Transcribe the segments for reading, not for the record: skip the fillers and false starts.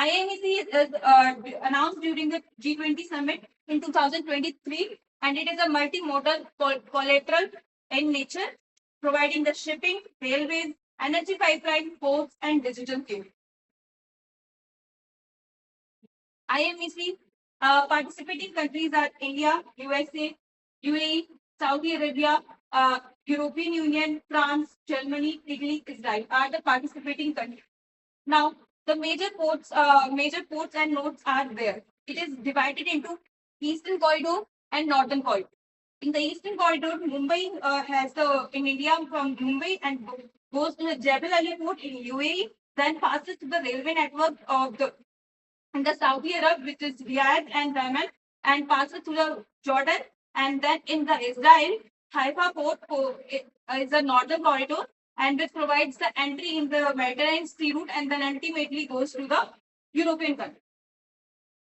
IMEC is announced during the G20 summit in 2023, and it is a multimodal collateral in nature, providing the shipping, railways, energy pipeline, ports, and digital fuel. IMEC participating countries are India, USA, UAE, Saudi Arabia, European Union, France, Germany, Italy, Israel are the participating countries. Now, the major ports and nodes are there. It is divided into Eastern Corridor and Northern Corridor. In the Eastern Corridor, Mumbai has the in India from Mumbai and goes to the Jebel Ali port in UAE, then passes to the railway network of the in the Saudi Arab, which is Riyadh and Yemen, and passes through the Jordan, and then in the Israel, Haifa port is a northern corridor, and which provides the entry in the Mediterranean sea route, and then ultimately goes to the European country.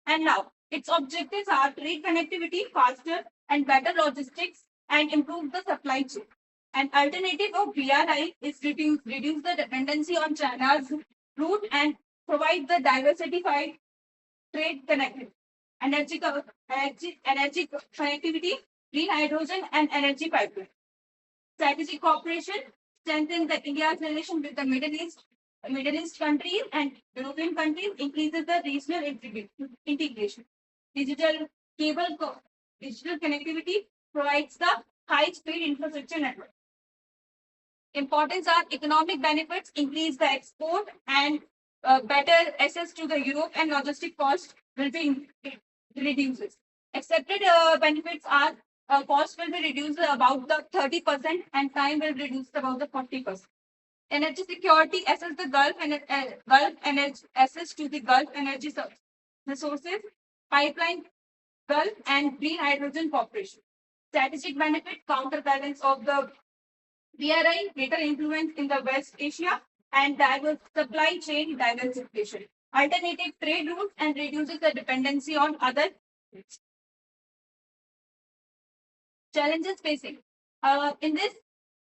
And now, its objectives are trade connectivity, faster and better logistics, and improve the supply chain. An alternative of BRI is reduce the dependency on China's route and provide the diversified trade connectivity, energy connectivity, green hydrogen, and energy pipeline. Strategic cooperation strengthens the India's relation with the Middle East countries and European countries, increases the regional integration. Digital digital connectivity provides the high-speed infrastructure network. Importance are economic benefits, increase the export and better access to the Europe and logistic cost will be reduces. Accepted benefits are cost will be reduced about the 30% and time will reduce about the 40%. Energy security assess the Gulf energy access to the Gulf energy resources, pipeline Gulf and green hydrogen cooperation. Strategic benefit counterbalance of the BRI greater influence in the West Asia and diverse supply chain diversification. Alternative trade routes and reduces the dependency on other challenges facing. In this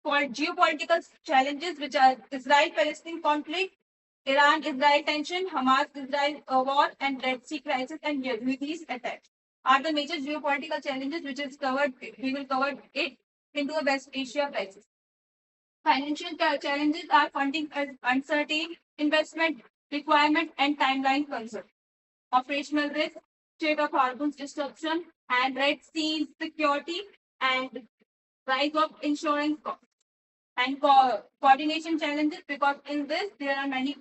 geopolitical challenges, which are Israel-Palestine conflict, Iran-Israel tension, Hamas-Israel war, and Red Sea crisis and Houthis attacks are the major geopolitical challenges which is covered. We will cover it into a West Asia crisis. Financial challenges are funding uncertainty, investment requirement, and timeline concern. Operational risk, Strait of Hormuz disruption, and Red Sea security, and rise of insurance costs. And coordination challenges, because in this there are many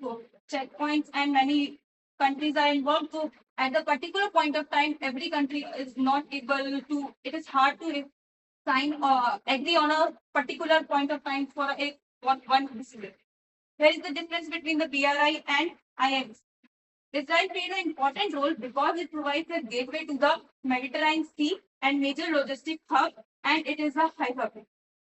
checkpoints and many countries are involved. So at the particular point of time, every country is not able to. It is hard to sign agree on a particular point of time for one decision. There is the difference between the BRI and IMC. Israel played an important role because it provides a gateway to the Mediterranean Sea and major logistic hub, and it is a high hub.